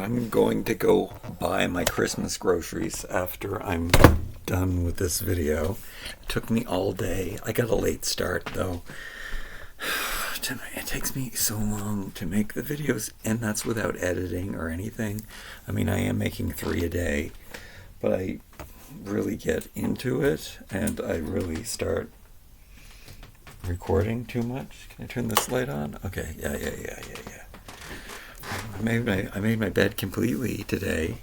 I'm going to go buy my Christmas groceries after I'm done with this video. It took me all day. I got a late start though. It takes me so long to make the videos, and that's without editing or anything. I mean, I am making 3 a day, but I really get into it and I really start recording too much. Can I turn this light on? Okay, yeah. I made my bed completely today.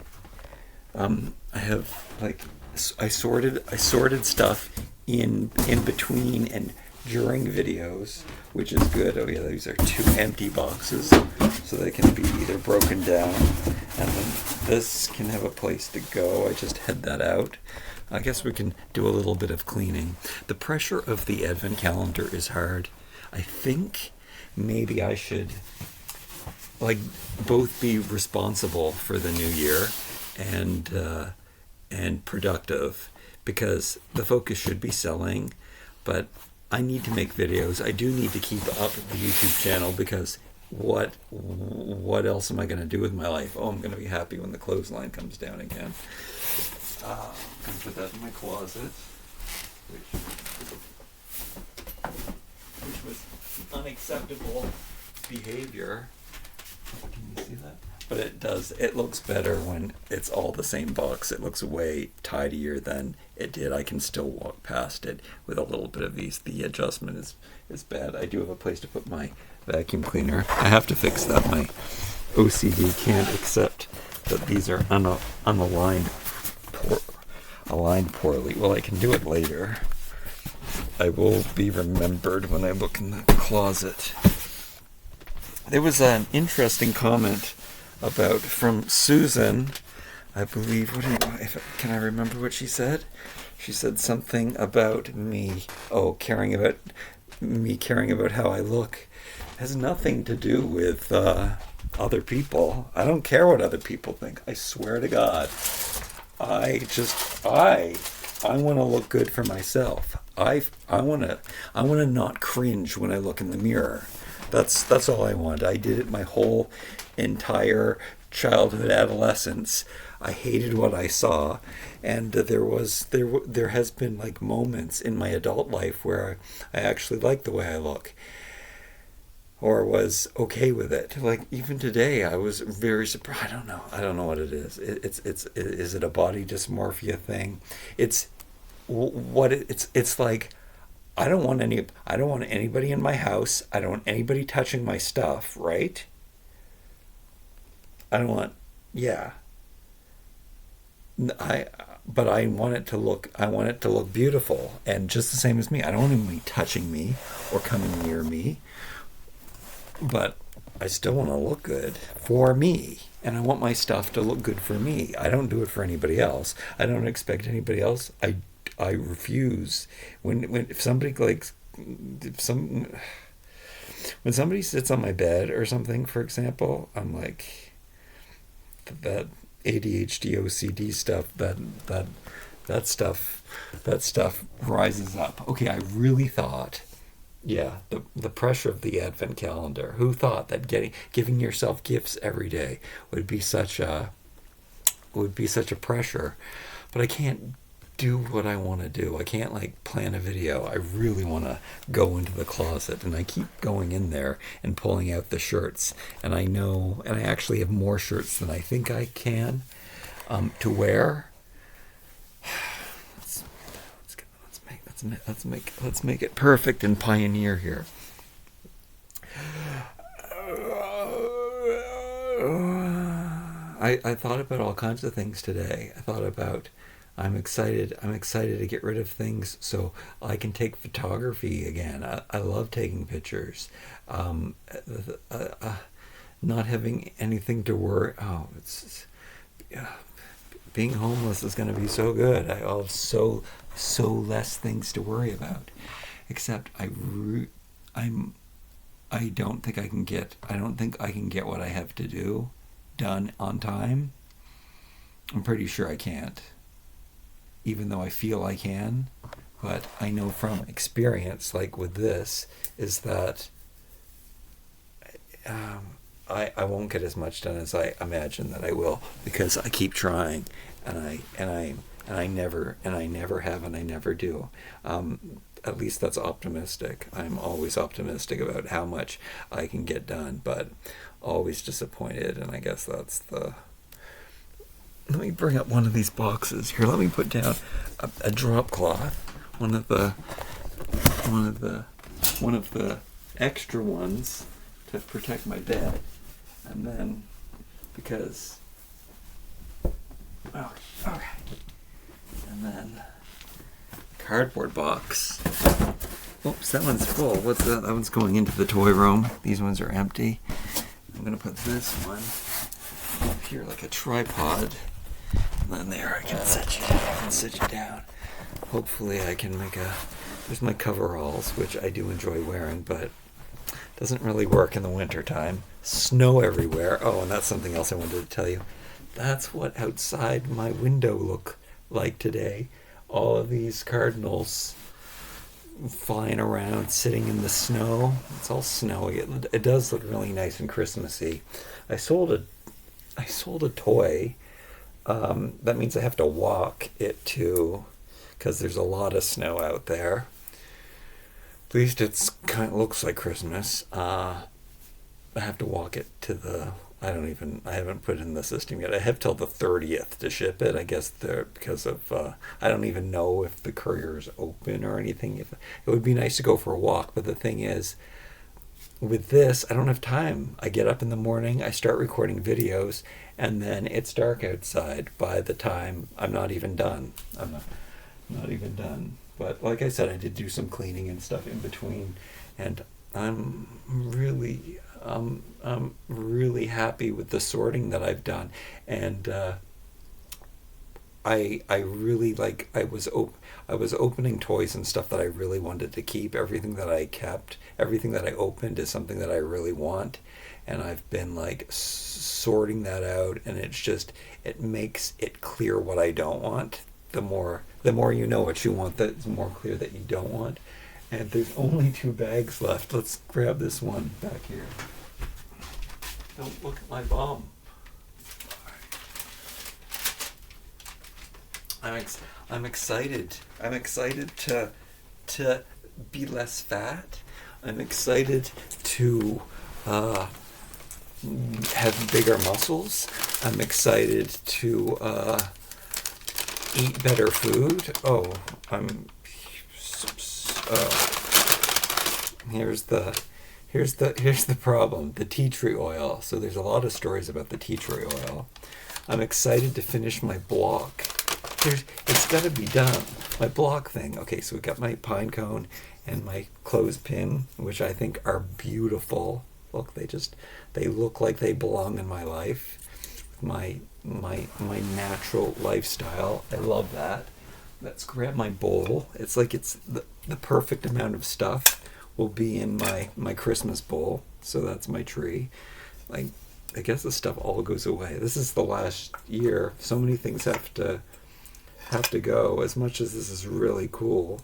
I have I sorted stuff in between and during videos, which is good. Oh yeah, these are 2 empty boxes, so they can be either broken down, and then this can have a place to go. I just head that out. I guess we can do a little bit of cleaning. The pressure of the advent calendar is hard. I think maybe I should both be responsible for the new year and productive, because the focus should be selling, but I need to make videos. I do need to keep up the YouTube channel, because what else am I going to do with my life? Oh, I'm going to be happy when the clothesline comes down again. I'm going to put that in my closet, which was unacceptable behavior. Can you see that? But it looks better when it's all the same box. It looks way tidier than it did. I can still walk past it with a little bit of ease. The adjustment is bad. I do have a place to put my vacuum cleaner. I have to fix that. My OCD can't accept that these are aligned poorly. Well, I can do it later. I will be remembered when I look in the closet. There was an interesting comment from Susan, I believe. Can I remember what she said? She said something about me. Oh, caring about how I look. It has nothing to do with other people. I don't care what other people think. I swear to God. I want to look good for myself. I want to not cringe when I look in the mirror. That's all I want. I did it my whole entire childhood, adolescence. I hated what I saw, and there has been moments in my adult life where I actually like the way I look, or was okay with it. Even today, I was very surprised. I don't know what it is. Is it a body dysmorphia thing? It's like, I don't want anybody in my house. I don't want anybody touching my stuff, right? I don't want, yeah. But I want it to look beautiful, and just the same as me. I don't want anybody touching me or coming near me, but I still want to look good for me, and I want my stuff to look good for me. I don't do it for anybody else. I don't expect anybody else. I refuse when somebody sits on my bed or something, for example. I'm like, that ADHD OCD stuff, that stuff rises up. Okay, I really thought, yeah, the pressure of the advent calendar. Who thought that giving yourself gifts every day would be such a pressure? But I can't do what I want to do. I can't plan a video. I really want to go into the closet, and I keep going in there and pulling out the shirts, and I actually have more shirts than I think I can to wear. Let's make it perfect and pioneer here. I thought about all kinds of things today. I thought about, I'm excited to get rid of things so I can take photography again. I love taking pictures. Not having anything to worry. Being homeless is going to be so good. I'll have so less things to worry about. Except I don't think I can get what I have to do done on time. I'm pretty sure I can't, even though I feel I can. But I know from experience, with this, is that I won't get as much done as I imagine that I will, because I keep trying, and I never have, and I never do. At least that's optimistic. I'm always optimistic about how much I can get done, but always disappointed, and I guess that's the... Let me bring up one of these boxes here. Let me put down a drop cloth, one of the extra ones to protect my bed, and then because okay, and then cardboard box. Oops, that one's full. What's that? That one's going into the toy room. These ones are empty. I'm gonna put this one up here like a tripod, and then there I can sit you down. Hopefully I can make a... There's my coveralls, which I do enjoy wearing, but doesn't really work in the winter time. Snow everywhere. Oh, and that's something else I wanted to tell you. That's what outside my window look like today. All of these cardinals flying around, sitting in the snow. It's all snowy. It does look really nice and Christmassy. I sold a toy. That means I have to walk it to, because there's a lot of snow out there. At least it's kind of looks like Christmas. I have to walk it to the... I haven't put it in the system yet. I have till the 30th to ship it. I guess because of... I don't even know if the courier is open or anything. It would be nice to go for a walk, but the thing is, with this, I don't have time. I get up in the morning, I start recording videos, and then it's dark outside by the time I'm not even done. I'm not even done. But like I said, I did do some cleaning and stuff in between, and I'm really happy with the sorting that I've done. And I really like... I was opening toys and stuff that I really wanted to keep. Everything that I kept, everything that I opened is something that I really want, and I've been like sorting that out, and it makes it clear what I don't want. The more you know what you want, the more clear that you don't want. And there's only 2 bags left. Let's grab this one back here. Don't look at my bum. I'm excited. I'm excited to be less fat. I'm excited to have bigger muscles. I'm excited to eat better food. Here's the problem. The tea tree oil. So there's a lot of stories about the tea tree oil. I'm excited to finish my block. It's got to be done. My block thing. Okay, so we got my pine cone and my clothespin, which I think are beautiful. Look, they look like they belong in my life. My natural lifestyle. I love that. Let's grab my bowl. It's like it's the perfect amount of stuff will be in my Christmas bowl. So that's my tree. Like, I guess the stuff all goes away. This is the last year. So many things have to go. As much as this is really cool,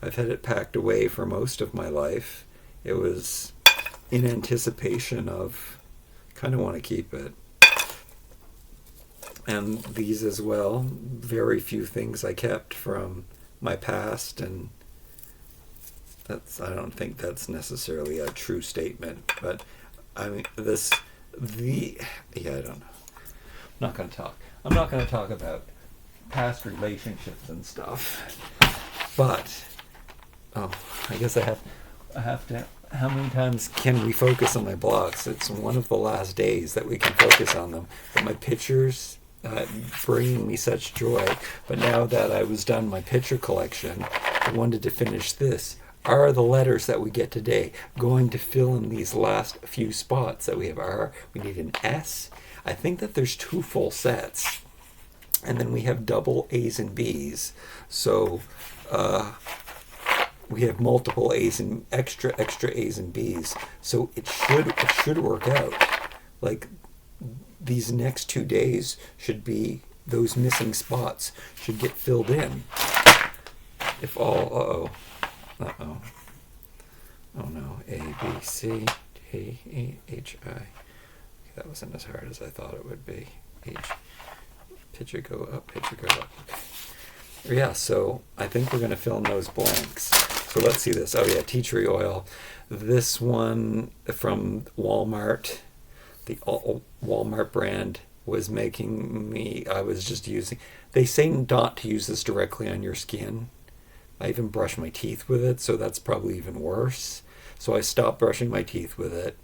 I've had it packed away for most of my life. It was in anticipation of, kind of want to keep it. And these as well. Very few things I kept from my past, and I don't think that's necessarily a true statement, but I mean I don't know. I'm not going to talk about past relationships and stuff. But I guess I have to. How many times can we focus on my blocks? It's one of the last days that we can focus on them. But my pictures bringing me such joy. But now that I was done my picture collection, I wanted to finish this. Are the letters that we get today going to fill in these last few spots that we have? We need an S. I think that there's 2 full sets. And then we have double A's and B's. So we have multiple A's and extra A's and B's. So it should work out. Like, these next 2 days should be, those missing spots should get filled in. If all, oh no, A, B, C, D, E, H, I. that wasn't as hard as I thought it would be. H. Picture go up, picture go up. Okay. Yeah, so I think we're going to fill in those blanks. So let's see this. Oh yeah, tea tree oil. This one from Walmart, the Walmart brand, was making me, I was just using, they say not to use this directly on your skin. I even brush my teeth with it, so that's probably even worse. So I stopped brushing my teeth with it.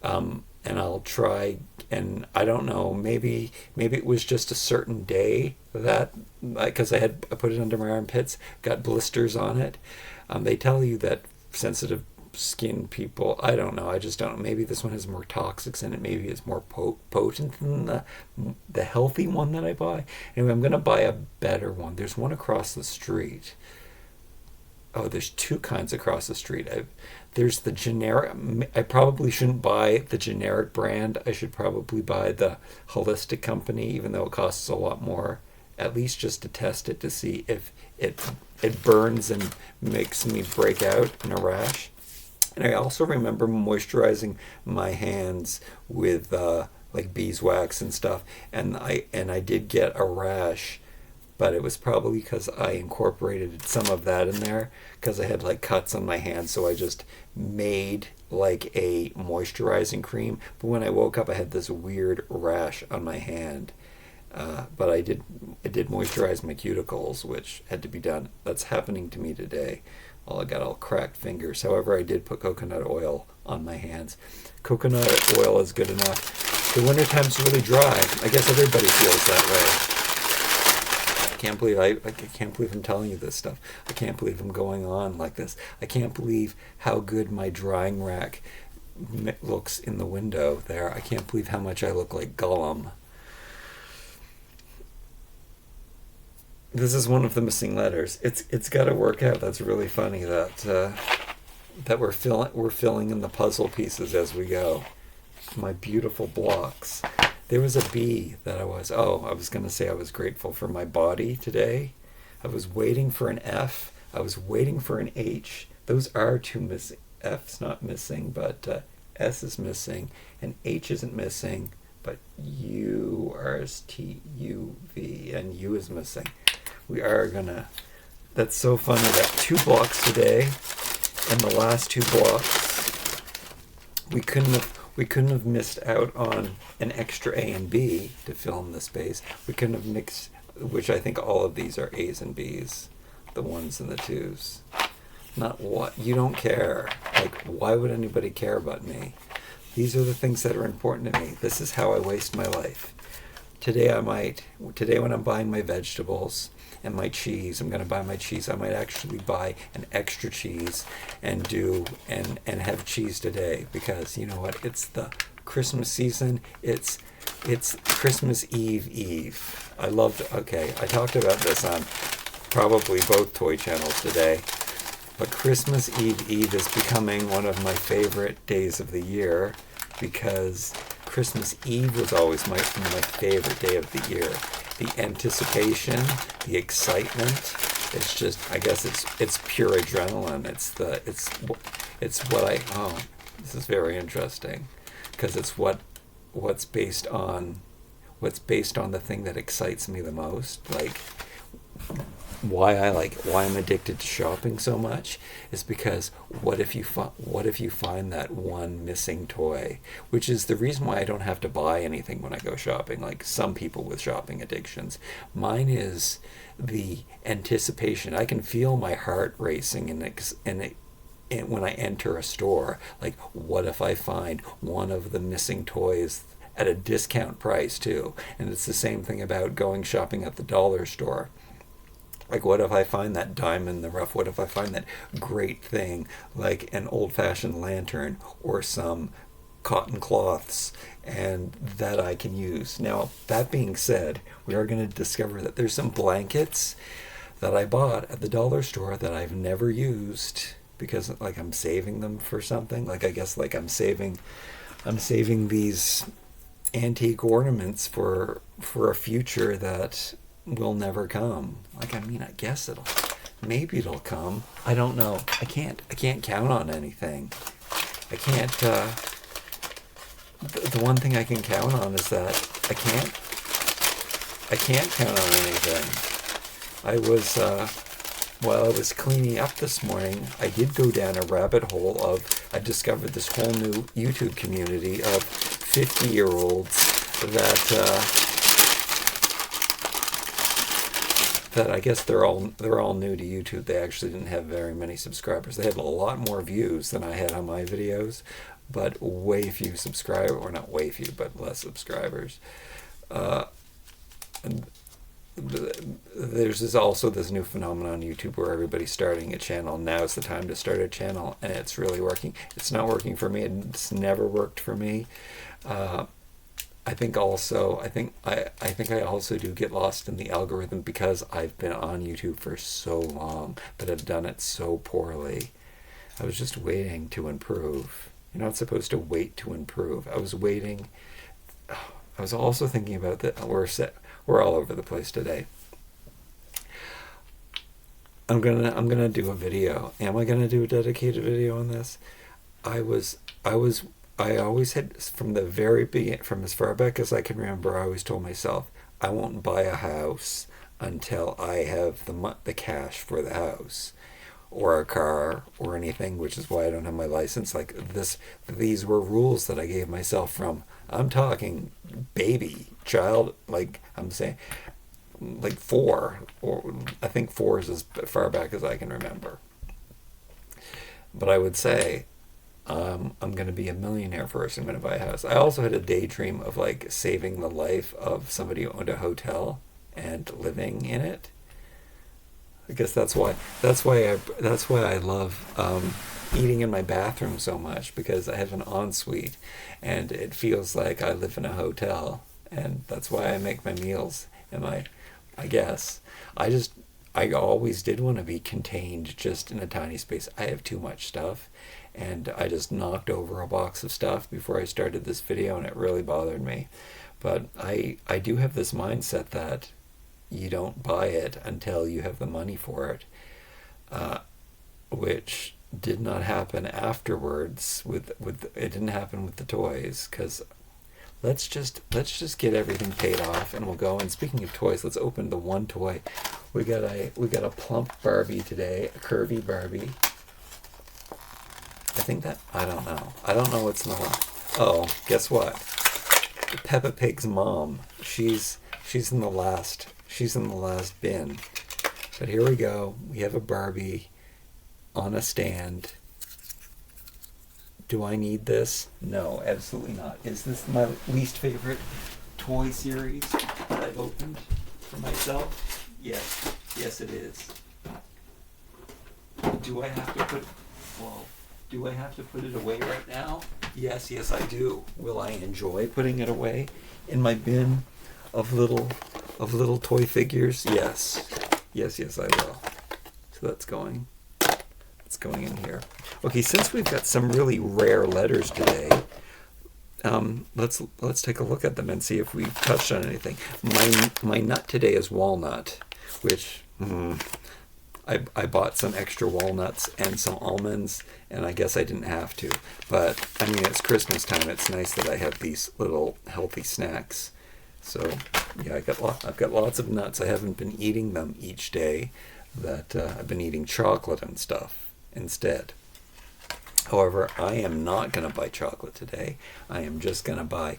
And I'll try, and I don't know, maybe it was just a certain day that, because I put it under my armpits, got blisters on it. They tell you that sensitive skin people, I don't know, I just don't know, maybe this one has more toxics in it, maybe it's more potent than the healthy one that I buy. Anyway, I'm going to buy a better one. There's one across the street. Oh, there's two kinds across the street. There's the generic. I probably shouldn't buy the generic brand. I should probably buy the holistic company, even though it costs a lot more. At least just to test it to see if it burns and makes me break out in a rash. And I also remember moisturizing my hands with like beeswax and stuff, and I did get a rash. But it was probably because I incorporated some of that in there, because I had like cuts on my hands, so I just made like a moisturizing cream. But when I woke up, I had this weird rash on my hand. But I did moisturize my cuticles, which had to be done. That's happening to me today. I got all cracked fingers. However, I did put coconut oil on my hands. Coconut oil is good enough. The wintertime's really dry. I guess everybody feels that way. I can't believe I'm telling you this stuff. I can't believe I'm going on like this. I can't believe how good my drying rack looks in the window there. I can't believe how much I look like Gollum. This is one of the missing letters. It's got to work out. That's really funny that we're filling in the puzzle pieces as we go. My beautiful blocks. There was a B that I was going to say I was grateful for my body today. I was waiting for an F. I was waiting for an H. Those are two missing. F's not missing, but S is missing, and H isn't missing, but U, R, S, T, U, V, and U is missing. We are gonna, that's so funny that 2 blocks today, and the last 2 blocks, we couldn't have missed out on an extra A and B to fill in the space. We couldn't have mixed, which I think all of these are A's and B's, the 1s and the 2s. Not what, you don't care. Like, why would anybody care about me? These are the things that are important to me. This is how I waste my life. Today when I'm buying my vegetables and my cheese, I'm going to buy my cheese. I might actually buy an extra cheese and have cheese today, because you know what? It's the Christmas season. It's Christmas Eve. I talked about this on probably both toy channels today. But Christmas Eve is becoming one of my favorite days of the year, because Christmas Eve was always my favorite day of the year. The anticipation, the excitement, it's just, I guess it's pure adrenaline. This is very interesting, because it's what's based on the thing that excites me the most. Like, why I'm addicted to shopping so much is because what if you find that one missing toy, which is the reason why I don't have to buy anything when I go shopping, like some people with shopping addictions. Mine is the anticipation. I can feel my heart racing and when I enter a store, like, what if I find one of the missing toys at a discount price too? And it's the same thing about going shopping at the dollar store. Like, what if I find that diamond in the rough? What if I find that great thing, like an old-fashioned lantern or some cotton cloths, and that I can use? Now, that being said, we are going to discover that there's some blankets that I bought at the dollar store that I've never used, because, like, I'm saving them for something. Like, I guess, like, I'm saving these antique ornaments for a future that will never come. Like, I mean, I guess maybe it'll come. I don't know. I can't count on anything. I can't, the one thing I can count on is that I can't count on anything. I was while I was cleaning up this morning, I did go down a rabbit hole of I discovered this whole new YouTube community of 50-year-olds that I guess they're all new to YouTube. They actually didn't have very many subscribers. They had a lot more views than I had on my videos, but way few subscribers, or not way few, but less subscribers. And there's also this new phenomenon on YouTube where everybody's starting a channel. Now's the time to start a channel, and it's really working. It's not working for me. It's never worked for me. I think I also do get lost in the algorithm because I've been on YouTube for so long, but I've done it so poorly. I was just waiting to improve. You're not supposed to wait to improve. I was waiting. I was also thinking about that. We're all over the place today. I'm gonna do a video. Am I gonna do a dedicated video on this? I always had, from the very beginning, from as far back as I can remember, I always told myself, I won't buy a house until I have the cash for the house, or a car, or anything, which is why I don't have my license. Like this, these were rules that I gave myself from, I'm talking baby, child, like I'm saying, like 4, or I think 4 is as far back as I can remember. But I would say, I'm going to be a millionaire first. I'm going to buy a house. I also had a daydream of like saving the life of somebody who owned a hotel and living in it. I guess that's why I love eating in my bathroom so much, because I have an ensuite and it feels like I live in a hotel, and that's why I make my meals. I guess I always did want to be contained just in a tiny space. I have too much stuff, and I just knocked over a box of stuff before I started this video, and it really bothered me. But I do have this mindset that you don't buy it until you have the money for it, which did not happen afterwards. It didn't happen with the toys, because let's just get everything paid off and we'll go. And speaking of toys, let's open the one toy. We got a plump Barbie today, a curvy Barbie. I don't know what's in the line. Oh, guess what? Peppa Pig's mom. She's in the last bin. But here we go. We have a Barbie on a stand. Do I need this? No, absolutely not. Is this my least favorite toy series that I've opened for myself? Yes it is. Do I have to put it away right now? Yes, I do. Will I enjoy putting it away in my bin of little toy figures? Yes, I will. So that's going in here. Okay, since we've got some really rare letters today, let's take a look at them and see if we've touched on anything. My nut today is walnut, which I bought some extra walnuts and some almonds, and I guess I didn't have to. But I mean, it's Christmas time. It's nice that I have these little healthy snacks. So yeah, I've got lots of nuts. I haven't been eating them each day. I've been eating chocolate and stuff instead. However, I am not going to buy chocolate today. I am just going to buy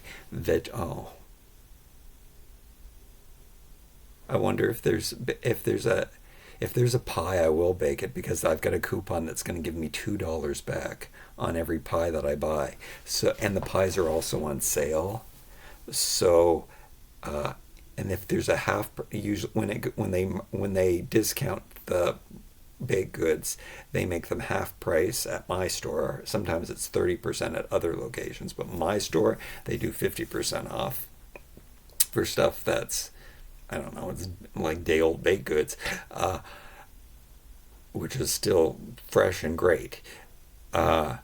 I wonder if there's a pie, I will bake it, because I've got a coupon that's going to give me $2 back on every pie that I buy. So, and the pies are also on sale. So, and if there's a half, usually when they discount the baked goods, they make them half price at my store. Sometimes it's 30% at other locations, but my store, they do 50% off for stuff that's, I don't know, it's like day-old baked goods, which is still fresh and great. And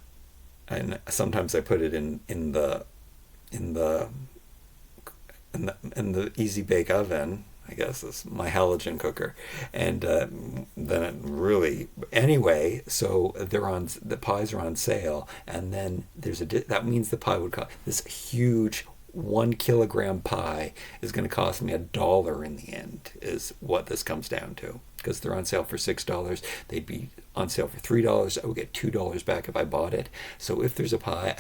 sometimes I put it in the Easy Bake Oven. I guess is my halogen cooker, and then it really anyway. So the pies are on sale, and then that means the pie would cost this huge 1 kilogram pie is going to cost me $1 in the end. Is what this comes down to, because they're on sale for $6. They'd be on sale for $3. I would get $2 back if I bought it. So if there's a pie,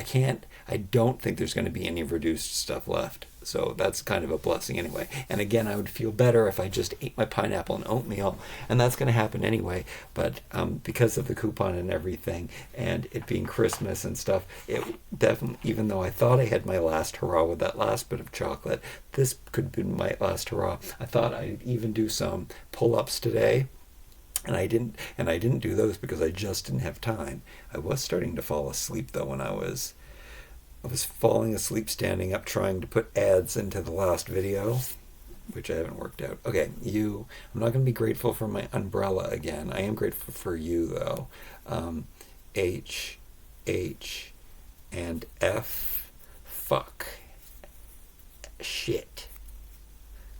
I don't think there's going to be any reduced stuff left. So that's kind of a blessing anyway. And again, I would feel better if I just ate my pineapple and oatmeal, and that's going to happen anyway. But because of the coupon and everything, and it being Christmas and stuff, it definitely, even though I thought I had my last hurrah with that last bit of chocolate, this could be my last hurrah. I thought I'd even do some pull-ups today. And I didn't do those because I just didn't have time. I was starting to fall asleep though when I was falling asleep standing up trying to put ads into the last video, which I haven't worked out. Okay, I'm not going to be grateful for my umbrella again. I am grateful for you though. H, and F, fuck, shit.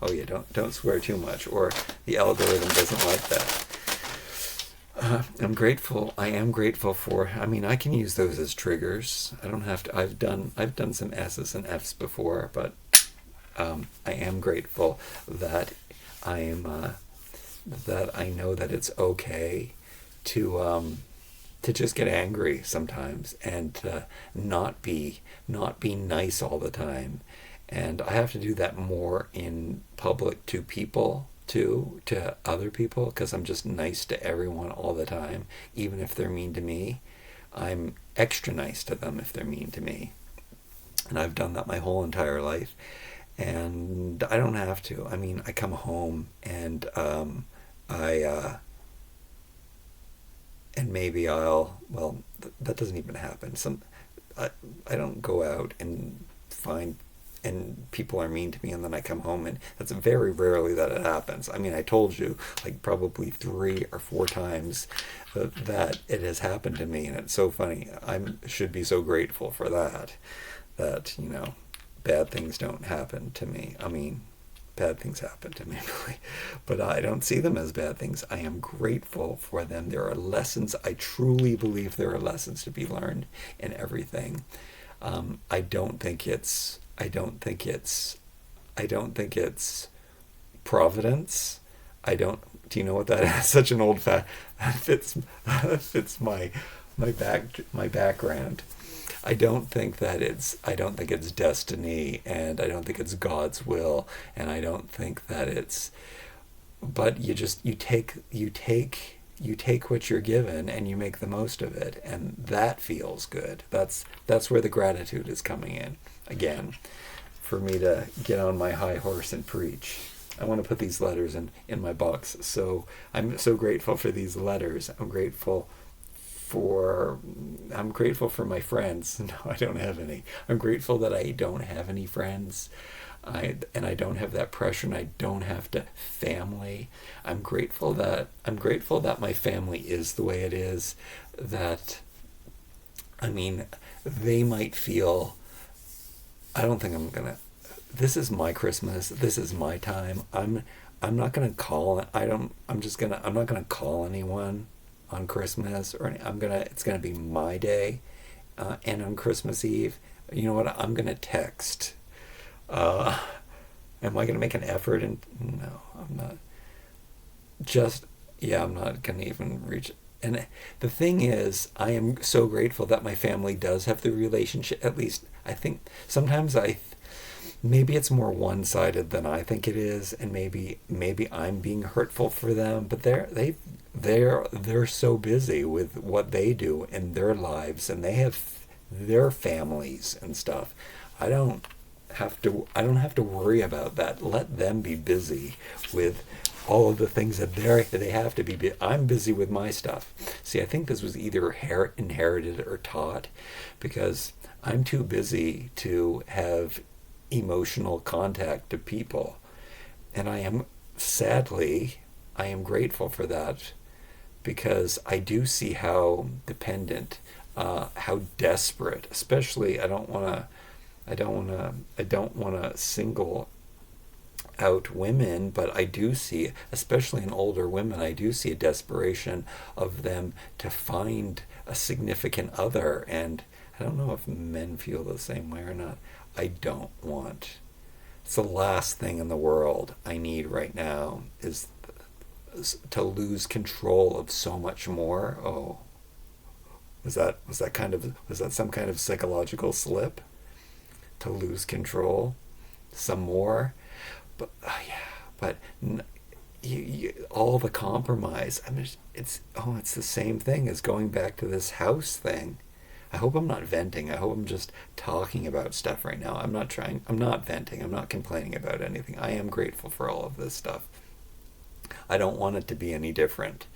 Oh yeah, don't swear too much, or the algorithm doesn't like that. I am grateful for, I can use those as triggers. I don't have to, I've done some S's and F's before, but I am grateful that that I know that it's okay to just get angry sometimes, and to not be nice all the time. And I have to do that more in public to people, to other people, because I'm just nice to everyone all the time, even if they're mean to me. I'm extra nice to them if they're mean to me. And I've done that my whole entire life. And I don't have to. I come home and and maybe that doesn't even happen. I don't go out and find, and people are mean to me, and then I come home, and that's very rarely that it happens. I told you like probably 3 or 4 times that it has happened to me, and it's so funny. I should be so grateful for that bad things don't happen to me. Bad things happen to me, really, but I don't see them as bad things. I am grateful for them. There are lessons. I truly believe there are lessons to be learned in everything. I don't think it's providence. Do you know what that is? Such an old fits my background. I don't think it's destiny, and I don't think it's God's will, and I don't think that it's, but you take what you're given and you make the most of it, and that feels good. That's where the gratitude is coming in again, for me to get on my high horse and preach. I want to put these letters in my box. So I'm so grateful for these letters. I'm grateful for my friends. No, I don't have any. I'm grateful that I don't have any friends. I don't have that pressure, and I don't have to family. I'm grateful that my family is the way it is. That, they might feel, I don't think I'm gonna, this is my Christmas, this is my time. I'm not gonna call, I'm not gonna call anyone on Christmas, or it's gonna be my day, and on Christmas Eve, you know what, I'm gonna text. Am I gonna make an effort? And no, I'm not. I'm not gonna even reach. And the thing is, I am so grateful that my family does have the relationship. At least I think sometimes maybe it's more one-sided than I think it is, and maybe I'm being hurtful for them. But they're so busy with what they do in their lives, and they have their families and stuff. I don't have to worry about that. Let them be busy with all of the things that they have to be. I'm busy with my stuff. See, I think this was either inherited or taught, because I'm too busy to have emotional contact to people. And I am grateful for that, because I do see how dependent, how desperate, especially I don't want to single out women, but I do see, especially in older women, I do see a desperation of them to find a significant other. And I don't know if men feel the same way or not. I don't want. It's the last thing in the world I need right now is to lose control of so much more. Oh, was that some kind of psychological slip? To lose control some more, but yeah, but all the compromise. I mean, it's the same thing as going back to this house thing. I hope I'm not venting. I hope I'm just talking about stuff right now. I'm not venting. I'm not complaining about anything. I am grateful for all of this stuff. I don't want it to be any different.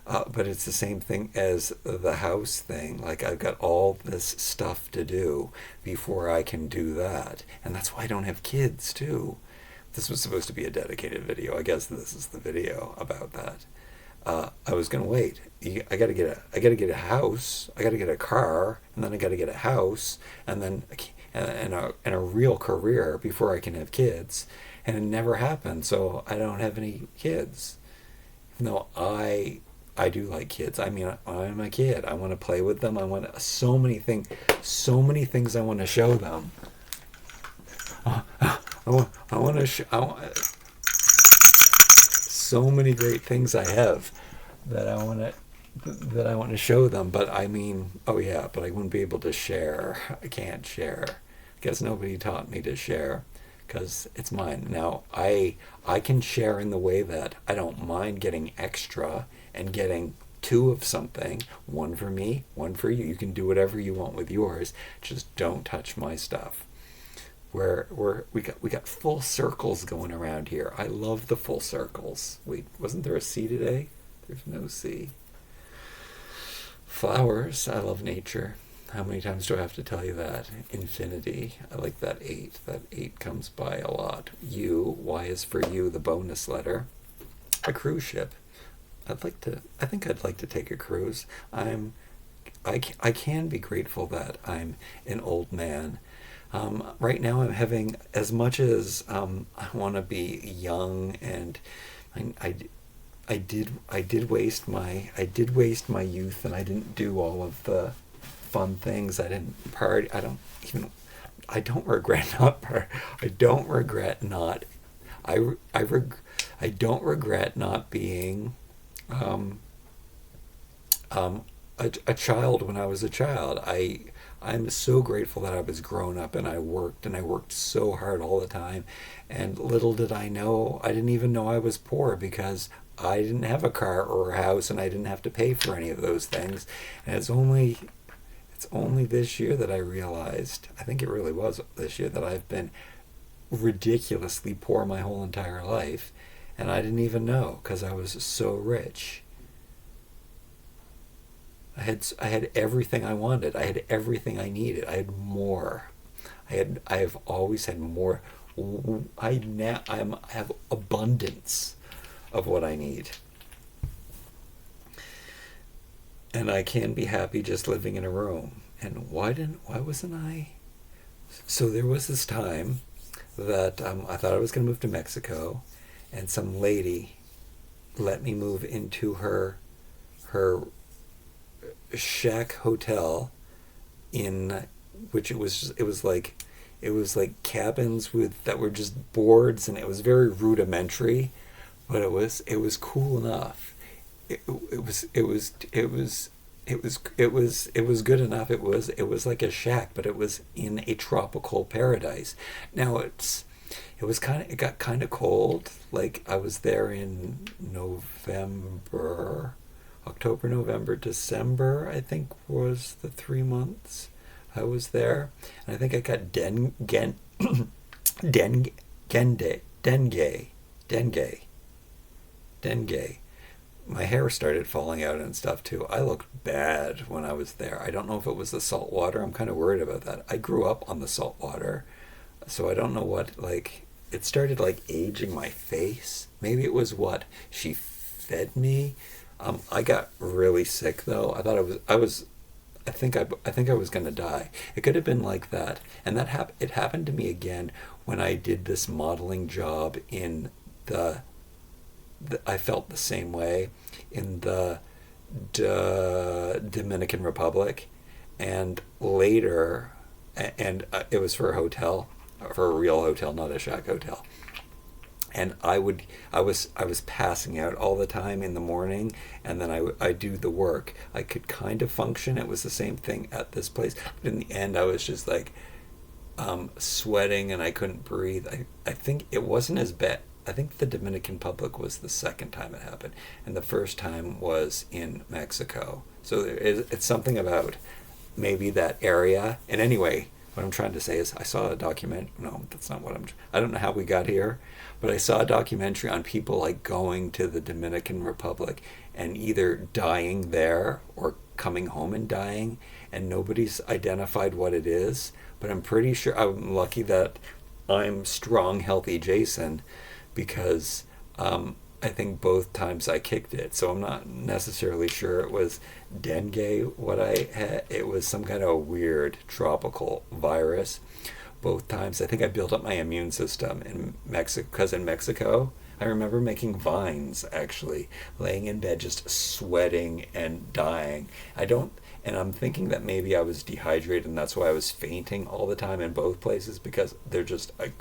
But it's the same thing as the house thing. Like, I've got all this stuff to do before I can do that. And that's why I don't have kids, too. This was supposed to be a dedicated video. I guess this is the video about that. I was gonna wait. I gotta get a house. I gotta get a car, and then I gotta get a house, and then and a real career before I can have kids. And it never happened. So I don't have any kids. Even though I do like kids. I mean, I'm a kid. I want to play with them. I want so many things I want to show them. So many great things I have that I want to show them. But I mean, oh yeah, but I wouldn't be able to share. I can't share because nobody taught me to share. Because it's mine. Now, I can share in the way that I don't mind getting extra and getting two of something, one for me, one for you. You can do whatever you want with yours, just don't touch my stuff. We got full circles going around here. I love the full circles. Wait, wasn't there a C today? There's no C. Flowers. I love nature. How many times do I have to tell you that? Infinity. I like that 8. That 8 comes by a lot. You. Y is for you, the bonus letter. A cruise ship. I think I'd like to take a cruise. I can be grateful that I'm an old man. Right now I'm having, as much as I want to be young, and I did waste my youth, and I didn't do all of the fun things. I didn't party. I don't regret not I don't regret not I don't regret not being a child when I was a child. I'm so grateful that I was grown up, and I worked so hard all the time, and little did I know, I didn't even know I was poor because I didn't have a car or a house, and I didn't have to pay for any of those things. And it's only this year that I realized, I think it really was this year, that I've been ridiculously poor my whole entire life, and I didn't even know because I was so rich. I had everything I wanted. I had everything I needed. I had more. I have always had more. I have abundance of what I need. And I can be happy just living in a room. And why wasn't I? So there was this time that I thought I was going to move to Mexico, and some lady let me move into her shack hotel, in which it was like cabins that were just boards, and it was very rudimentary, but it was cool enough. It was good enough. It was like a shack, but it was in a tropical paradise. Now it got kind of cold. Like, I was there in October, November, December, I think, was the 3 months I was there. And I think I got dengue. My hair started falling out and stuff too. I looked bad when I was there. I don't know if it was the salt water. I'm kind of worried about that. I grew up on the salt water, so I don't know what, like, it started like aging my face. Maybe it was what she fed me. I got really sick though. I think I was gonna die. It could have been like that, and it happened to me again when I did this modeling job in the, I felt the same way in the Dominican Republic, and later, and it was for a hotel, for a real hotel, not a shack hotel. And I was passing out all the time in the morning, and then I do the work. I could kind of function. It was the same thing at this place, but in the end, I was just like sweating and I couldn't breathe. I think it wasn't as bad. I think the Dominican Republic was the second time it happened, and the first time was in Mexico. So it's something about maybe that area. And anyway, what I'm trying to say is I saw a document. No, that's not what I don't know how we got here, but I saw a documentary on people like going to the Dominican Republic and either dying there or coming home and dying, and nobody's identified what it is. But I'm pretty sure I'm lucky that I'm strong, healthy Jason, because I think both times I kicked it. So I'm not necessarily sure it was dengue what I had. It was some kind of weird tropical virus. Both times I think I built up my immune system in Mexico, because in Mexico I remember making vines, actually laying in bed just sweating and dying. I don't and I'm thinking that maybe I was dehydrated and that's why I was fainting all the time in both places, because they're just like,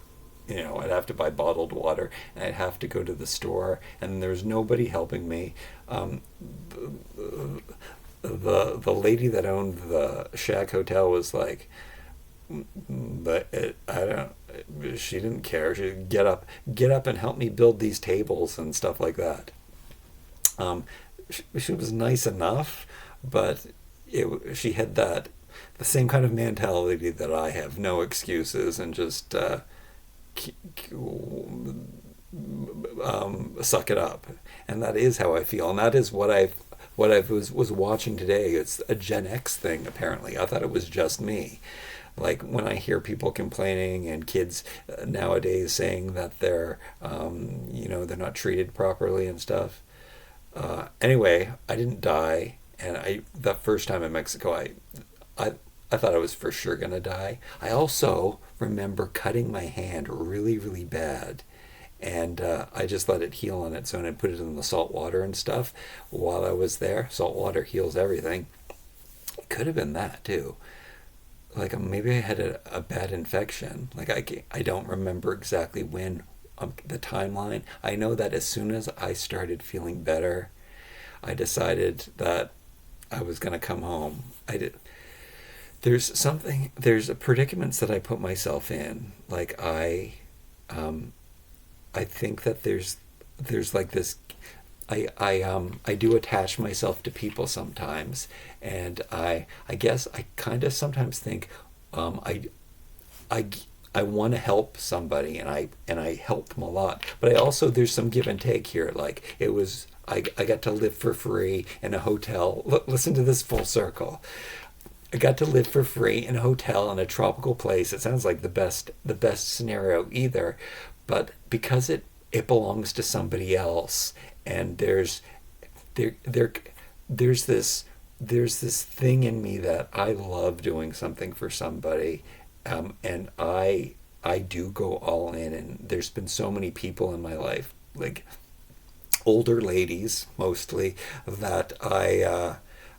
I'd have to buy bottled water and I'd have to go to the store, and there was nobody helping me. The lady that owned the Shack Hotel was like, I don't. She didn't care. She'd get up and help me build these tables and stuff like that. She was nice enough, but she had the same kind of mentality that I have, no excuses, and just suck it up. And that is how I feel, and that is what I was watching today. It's a Gen X thing, apparently. I thought it was just me. Like when I hear people complaining and kids nowadays saying that they're not treated properly and stuff. Anyway, I didn't die, and that first time in Mexico, I thought I was for sure gonna die. I also remember cutting my hand really, really bad, and I just let it heal on its own and put it in the salt water and stuff while I was there. Salt water heals everything. It could have been that too. Like maybe I had a bad infection. Like I don't remember exactly when, the timeline. I know that as soon as I started feeling better, I decided that I was gonna come home. I did. There's predicaments that I put myself in. Like I think that there's like this. I do attach myself to people sometimes, and I guess I kind of sometimes think, I I want to help somebody, and I help them a lot, but I also, there's some give and take here. Like it was, I got to live for free in a hotel. Listen to this full circle. I got to live for free in a hotel in a tropical place. It sounds like the best scenario either, but because it belongs to somebody else, and there there's this thing in me that I love doing something for somebody, and I do go all in. And there's been so many people in my life, like older ladies mostly, that I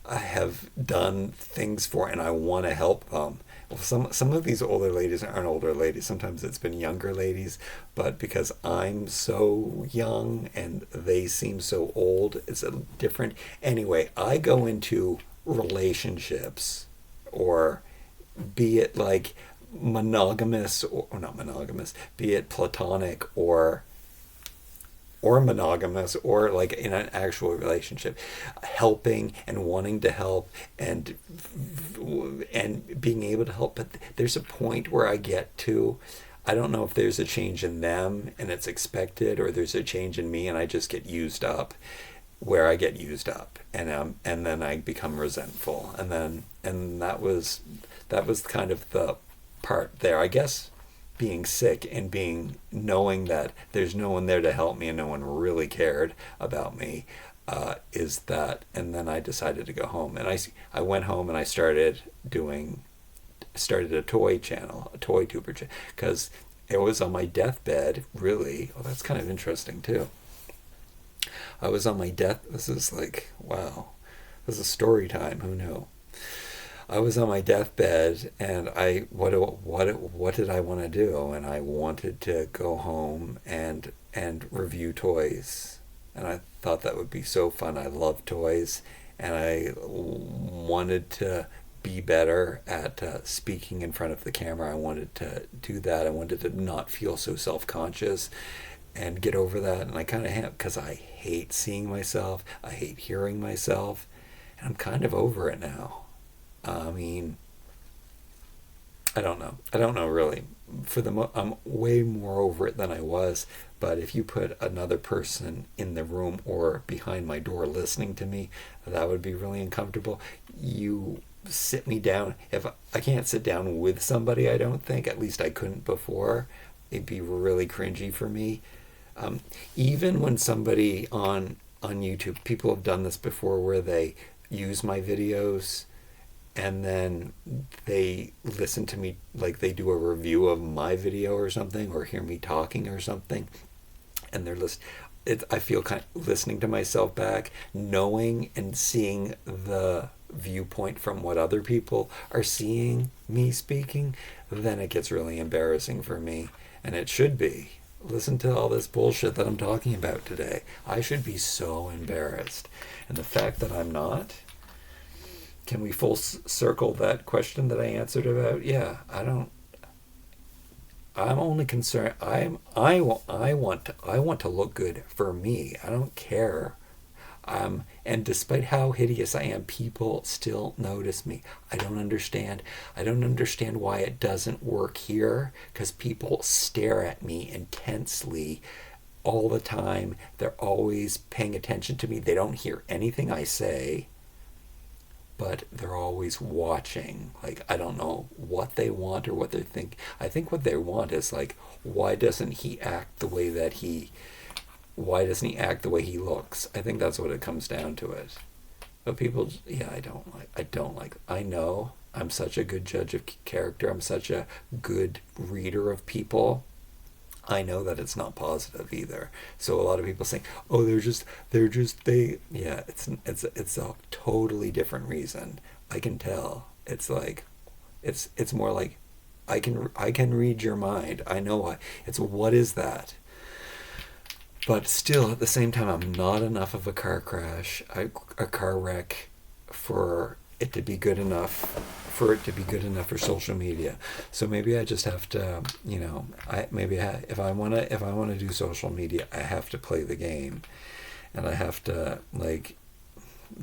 have done things for, and I want to help them. Well, some of these older ladies aren't older ladies. Sometimes it's been younger ladies, but because I'm so young and they seem so old, it's a different. Anyway, I go into relationships, or be it like monogamous or not monogamous, be it platonic or monogamous, or like in an actual relationship, helping and wanting to help, and being able to help. But there's a point where I get to, I don't know if there's a change in them and it's expected, or there's a change in me and I just get used up, where I get used up, and then I become resentful, and that was kind of the part there, I guess. Being sick and knowing that there's no one there to help me and no one really cared about me, is that. And then I decided to go home, and I went home and I started a toy channel, a toy tuber channel, because It was on my deathbed, really. Well, that's kind of interesting too. I was on my death. This is like, wow. This is story time. Who knew? I was on my deathbed, and what did I want to do? And I wanted to go home and review toys, and I thought that would be so fun. I love toys, and I wanted to be better at speaking in front of the camera. I wanted to do that. I wanted to not feel so self-conscious and get over that. And I kind of have, because I hate seeing myself. I hate hearing myself, and I'm kind of over it now. I mean, I don't know. I don't know really. I'm way more over it than I was. But if you put another person in the room or behind my door listening to me, that would be really uncomfortable. You sit me down. If I can't sit down with somebody, I don't think. At least I couldn't before. It'd be really cringy for me. Even when somebody on YouTube, people have done this before, where they use my videos and then they listen to me, like they do a review of my video or something, or hear me talking or something, and I feel kind of listening to myself back, knowing and seeing the viewpoint from what other people are seeing me speaking. Then it gets really embarrassing for me, and it should be. Listen to all this bullshit that I'm talking about today. I should be so embarrassed, and the fact that I'm not. Can we full circle that question that I answered about? Yeah, I'm only concerned. I want to look good for me. I don't care. And despite how hideous I am, people still notice me. I don't understand. I don't understand why it doesn't work here, because people stare at me intensely all the time. They're always paying attention to me. They don't hear anything I say, but they're always watching. Like, I don't know what they want or what they think. I think what they want is like, why doesn't he act the way he looks? I think that's what it comes down to it. But people, yeah, I know I'm such a good judge of character. I'm such a good reader of people. I know that it's not positive either. So a lot of people saying, "Oh, yeah." It's a totally different reason. I can tell. It's like, it's more like, I can read your mind. I know why. It's, what is that? But still, at the same time, I'm not enough of a car crash, a car wreck, for it to be good enough for social media. So maybe I just have to, if I wanna do social media, I have to play the game, and I have to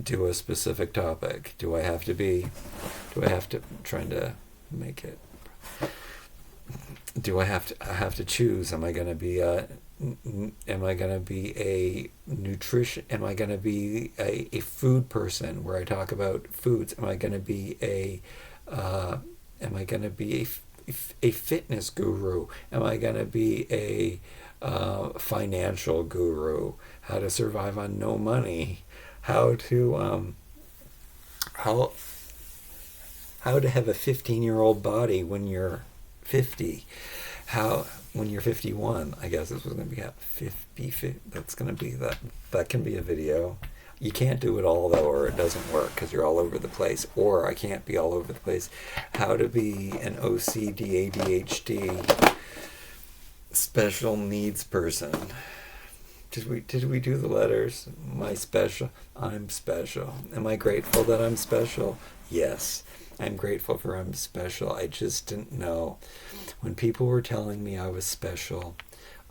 do a specific topic. I have to trying to make it. I have to choose? Am I gonna be a nutrition? Am I gonna be a food person where I talk about foods? Am I gonna be a fitness guru? Am I gonna be a financial guru? How to survive on no money? How to have a 15-year-old body when you're 50? When you're 51, I guess this was going to be at 50. That's going to be that can be a video. You can't do it all though, or it doesn't work, because you're all over the place. Or I can't be all over the place. How to be an OCD, ADHD, special needs person. Did we do the letters? I'm special. Am I grateful that I'm special? Yes. I'm grateful for I'm special. I just didn't know. When people were telling me I was special,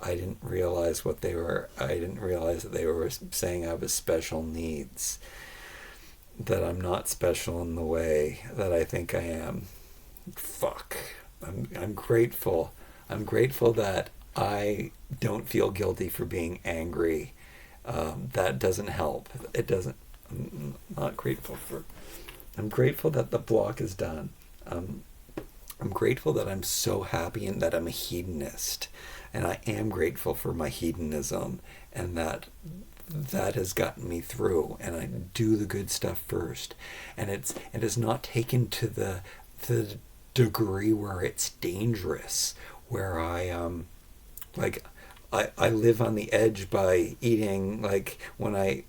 I didn't realize that they were saying I was special needs. That I'm not special in the way that I think I am. Fuck. I'm grateful. I'm grateful that I don't feel guilty for being angry. That doesn't help. It doesn't. I'm not grateful for. I'm grateful that the block is done. I'm grateful that I'm so happy and that I'm a hedonist. And I am grateful for my hedonism, and that has gotten me through. And I do the good stuff first. And it is not taken to the degree where it's dangerous, where like I live on the edge by eating, like when I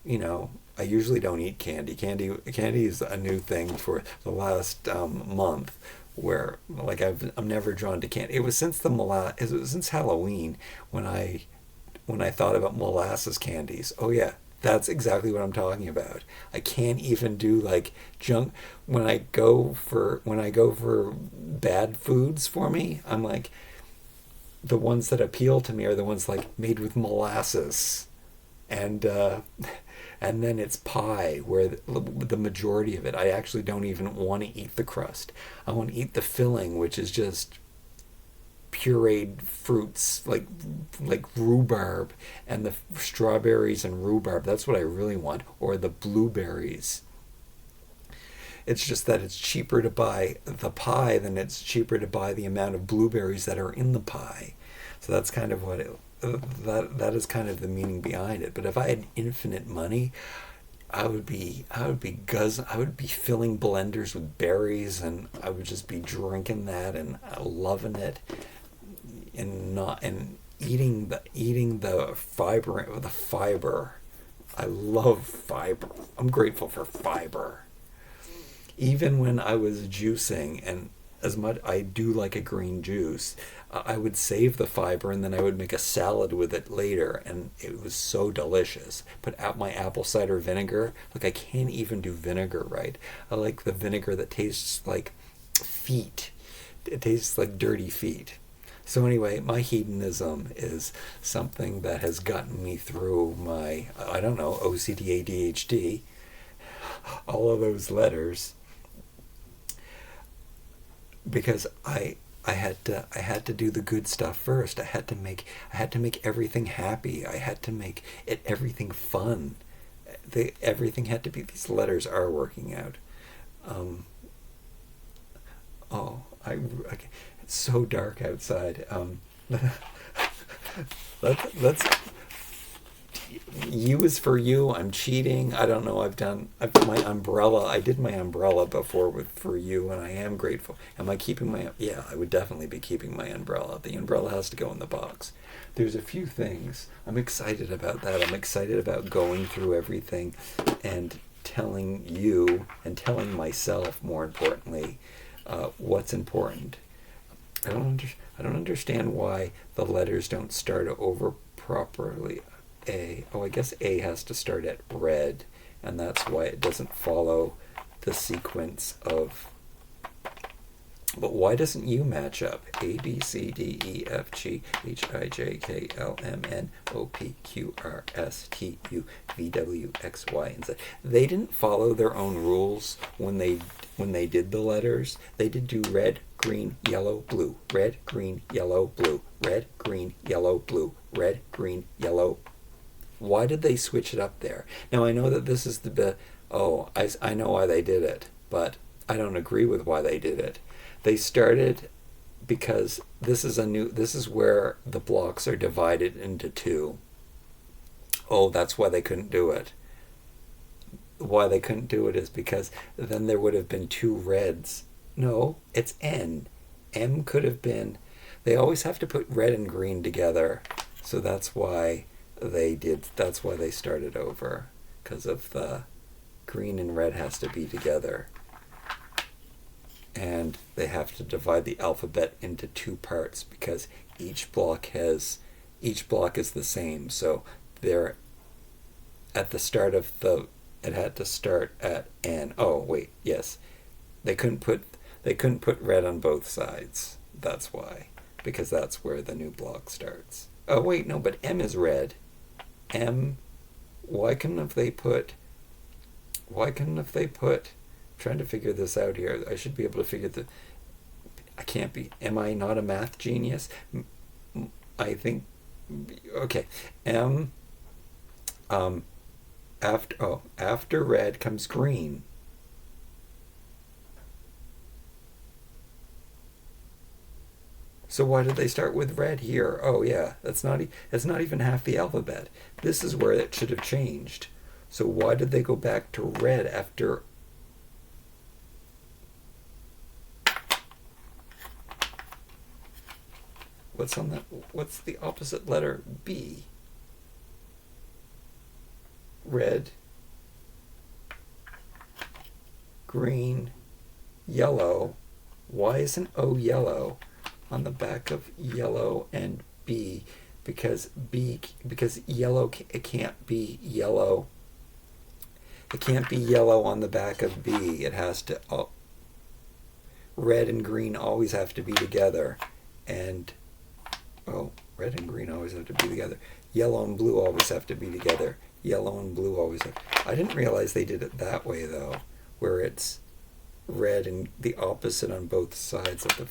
usually don't eat candy. Candy is a new thing for the last month, where like I'm never drawn to candy. It was since Halloween when I thought about molasses candies. Oh yeah, that's exactly what I'm talking about. I can't even do like junk when I go for bad foods for me. I'm like, the ones that appeal to me are the ones like made with molasses, and and then it's pie, where the majority of it, I actually don't even want to eat the crust. I want to eat the filling, which is just pureed fruits, like rhubarb and the strawberries and rhubarb. That's what I really want, or the blueberries. It's just that it's cheaper to buy the pie than it's cheaper to buy the amount of blueberries that are in the pie. So that's kind of that is kind of the meaning behind it. But if I had infinite money, I would be filling blenders with berries, and I would just be drinking that and loving it, and not and eating the fiber. I love fiber. I'm grateful for fiber. Even when I was juicing, and as much I do like a green juice, I would save the fiber and then I would make a salad with it later, and it was so delicious. Put out my apple cider vinegar. Like, I can't even do vinegar right. I like the vinegar that tastes like feet. It tastes like dirty feet. So anyway, my hedonism is something that has gotten me through my, I don't know, OCD, ADHD, all of those letters, because I had to do the good stuff first. I had to make everything happy. I had to make everything fun. Everything had to be. These letters are working out. Oh, it's so dark outside. Let's U is for you. I'm cheating. I don't know. I've my umbrella. I did my umbrella before with for you, and I am grateful. Am I keeping my? Yeah, I would definitely be keeping my umbrella. The umbrella has to go in the box. There's a few things I'm excited about. That I'm excited about going through everything, and telling you and telling myself, more importantly, what's important. I don't understand why the letters don't start over properly. A. Oh, I guess A has to start at red, and that's why it doesn't follow the sequence of. But why doesn't U match up? A, B, C, D, E, F, G, H, I, J, K, L, M, N, O, P, Q, R, S, T, U, V, W, X, Y, and Z. They didn't follow their own rules when they did the letters. They did do red, green, yellow, blue, red, green, yellow, blue, red, green, yellow, blue, red, green, yellow. Why did they switch it up there? Now, I know that this is I know why they did it, but I don't agree with why they did it. They started because this is where the blocks are divided into two. Oh, that's why they couldn't do it. Why they couldn't do it is because then there would have been two reds. No, it's N. M could have been. They always have to put red and green together, so that's why that's why they started over, because of the green and red has to be together, and they have to divide the alphabet into two parts because each block is the same. So they're at the start of it had to start at N. Oh wait, yes, they couldn't put red on both sides. That's why, because that's where the new block starts. Oh wait, no, but M is red. M, why couldn't have they put, trying to figure this out here. I should be able to figure I can't be, am I not a math genius? I think, okay, M, after red comes green. So why did they start with red here? Oh yeah, that's not even half the alphabet. This is where it should have changed. So why did they go back to red after? What's the opposite letter? B. Red, green, yellow. Why isn't O yellow on the back of yellow and B? Because yellow, it can't be yellow. It can't be yellow on the back of B. It has to, red and green always have to be together. And, red and green always have to be together. Yellow and blue always have to be together. Yellow and blue always have. I didn't realize they did it that way, though, where it's red and the opposite on both sides of the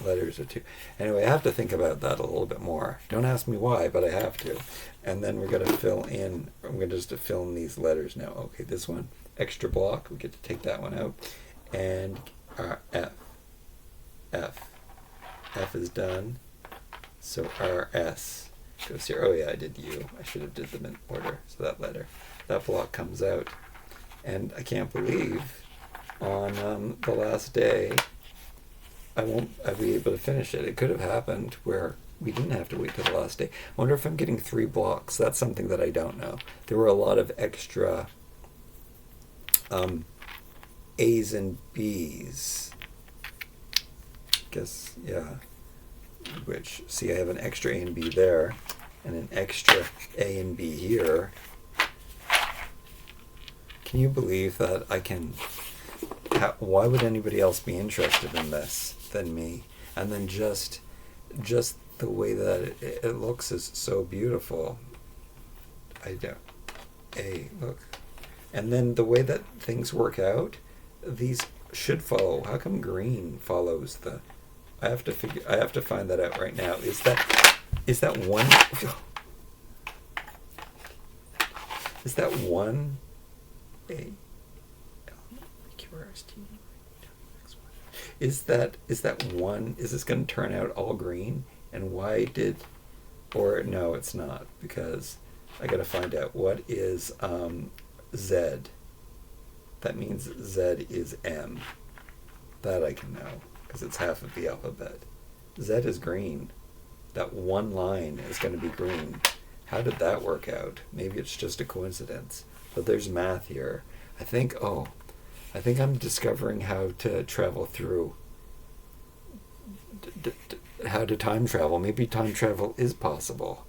letters are two. Anyway, I have to think about that a little bit more. Don't ask me why, but I have to. And then we're going to fill in, I'm going to just fill in these letters now. Okay, this one, extra block, we get to take that one out. And F. F is done. So RS goes here. Oh yeah, I did U. I should have did them in order. So that block comes out. And I can't believe on the last day I'll be able to finish it. It could have happened where we didn't have to wait till the last day. I wonder if I'm getting 3 blocks. That's something that I don't know. There were a lot of extra A's and B's. Guess, yeah. Which, see, I have an extra A and B there, and an extra A and B here. Can you believe that I can... why would anybody else be interested in this than me? And then just the way that it looks is so beautiful. Look. And then the way that things work out, these should follow. How come green follows the... I have to find that out right now. Is that one... Is that one... A... Is that one? Is this going to turn out all green? And why did... Or no, it's not, because I got to find out what is Z. That means Z is M. That I can know, because it's half of the alphabet. Z is green. That one line is going to be green. How did that work out? Maybe it's just a coincidence. But there's math here. I think I'm discovering how to travel through, how to time travel. Maybe time travel is possible.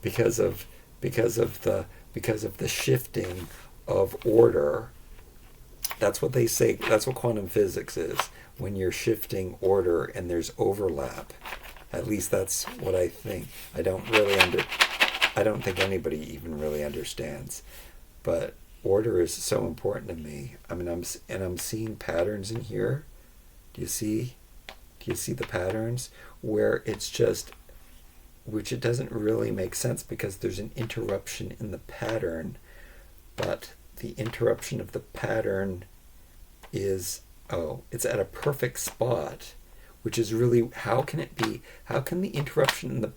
Because of the shifting of order. That's what they say. That's what quantum physics is. When you're shifting order and there's overlap. At least that's what I think. I don't think anybody even really understands. But order is so important to me. I mean, I'm seeing patterns in here. Do you see the patterns where it's just, which it doesn't really make sense because there's an interruption in the pattern, but the interruption of the pattern is, it's at a perfect spot, which is really, how can the interruption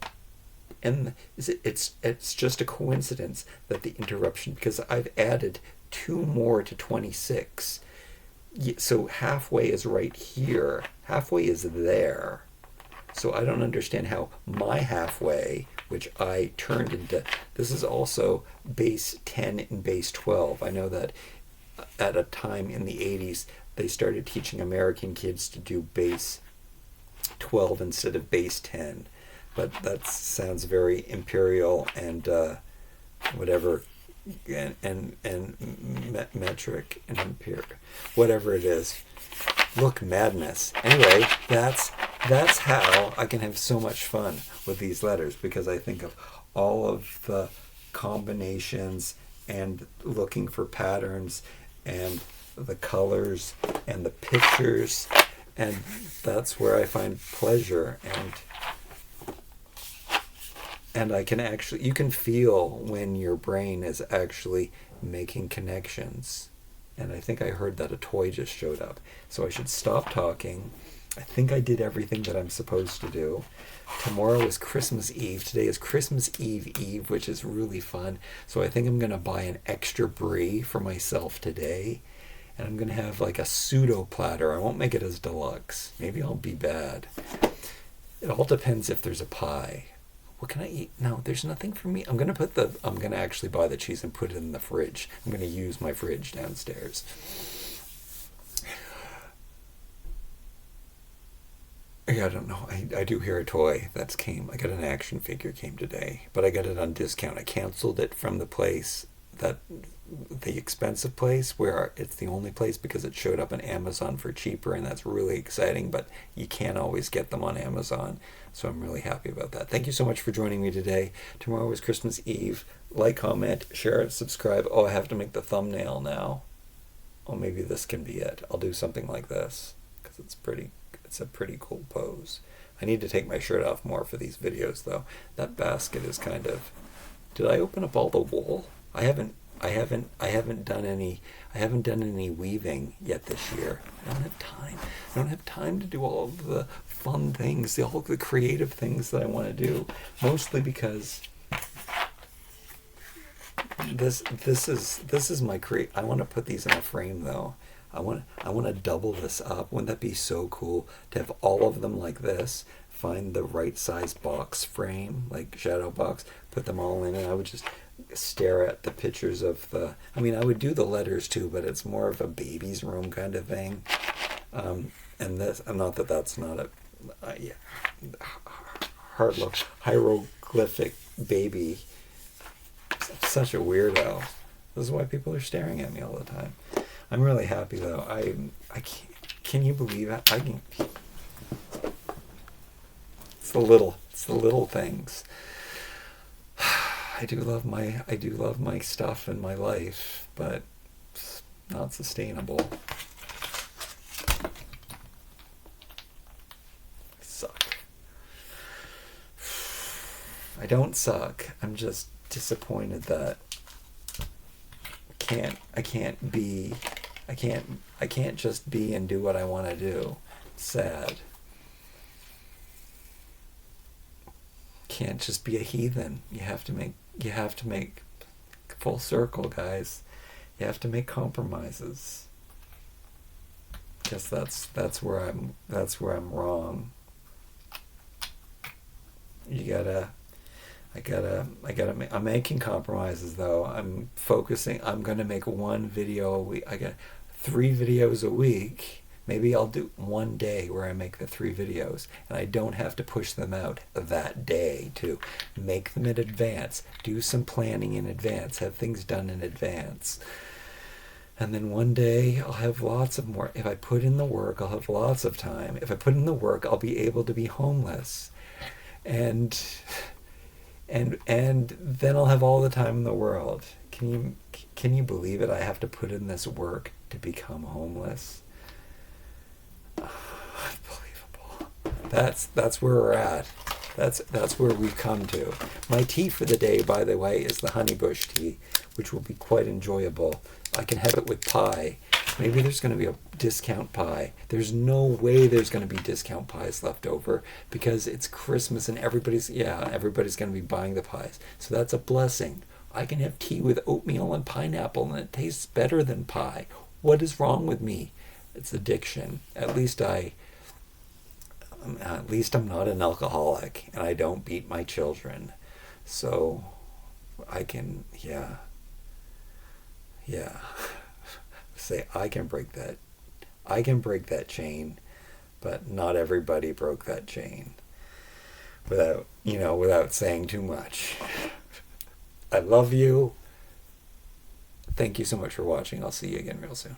in it's just a coincidence that the interruption, because I've added 2 more to 26. So halfway is right here. Halfway is there. So I don't understand how my halfway, which I turned into, this is also base 10 and base 12. I know that at a time in the 80s, they started teaching American kids to do base 12 instead of base 10. But that sounds very imperial and whatever, and metric and empiric, whatever it is. Look, madness. Anyway, that's how I can have so much fun with these letters, because I think of all of the combinations and looking for patterns and the colors and the pictures, and that's where I find pleasure. And I can actually, you can feel when your brain is actually making connections. And I think I heard that a toy just showed up. So I should stop talking. I think I did everything that I'm supposed to do. Tomorrow is Christmas Eve. Today is Christmas Eve, which is really fun. So I think I'm going to buy an extra brie for myself today. And I'm going to have like a pseudo platter. I won't make it as deluxe. Maybe I'll be bad. It all depends if there's a pie. What can I eat? No, there's nothing for me. I'm going to actually buy the cheese and put it in the fridge. I'm going to use my fridge downstairs. Yeah, I don't know. I do hear a toy that's came. I got an action figure came today, but I got it on discount. I canceled it from the place the expensive place where it's the only place because it showed up on Amazon for cheaper, and that's really exciting, but you can't always get them on Amazon. So I'm really happy about that. Thank you so much for joining me today. Tomorrow is Christmas Eve. Like, comment, share it, subscribe. Oh, I have to make the thumbnail now. Oh, maybe this can be it. I'll do something like this because it's a pretty cool pose. I need to take my shirt off more for these videos though. That basket is kind of, did I open up all the wool? I haven't done any weaving yet this year. I don't have time. I don't have time to do all of the fun things, all the creative things that I want to do. Mostly because this is my I want to put these in a frame though. I want to double this up. Wouldn't that be so cool to have all of them like this? Find the right size box frame, like shadow box, put them all in, and I would just stare at the pictures of the. I mean, I would do the letters too, but it's more of a baby's room kind of thing. And this, not that that's not a hard look hieroglyphic baby. Such a weirdo. This is why people are staring at me all the time. I'm really happy though. I can't, can you believe it? I can. It's the little things. I do love my stuff and my life, but it's not sustainable. I suck. I don't suck. I'm just disappointed that I can't just be and do what I want to do. It's sad. Can't just be a heathen. You have to make full circle, guys. You have to make compromises. Guess that's where I'm wrong. I'm making compromises though. I'm focusing. I'm gonna make one video a week. I got 3 videos a week. Maybe I'll do one day where I make the 3 videos, and I don't have to push them out that day to make them in advance, do some planning in advance, have things done in advance. And then one day I'll have lots of more. If I put in the work, I'll have lots of time. If I put in the work, I'll be able to be homeless. And then I'll have all the time in the world. Can you believe it? I have to put in this work to become homeless. Unbelievable. That's where we're at. That's where we've come to. My tea for the day, by the way, is the honeybush tea, which will be quite enjoyable. I can have it with pie. Maybe there's going to be a discount pie. There's no way there's going to be discount pies left over because it's Christmas and everybody's going to be buying the pies. So that's a blessing. I can have tea with oatmeal and pineapple and it tastes better than pie. What is wrong with me? It's addiction. At least I'm not an alcoholic and I don't beat my children. So I can, yeah. Say I can break that chain, but not everybody broke that chain without saying too much. I love you. Thank you so much for watching. I'll see you again real soon.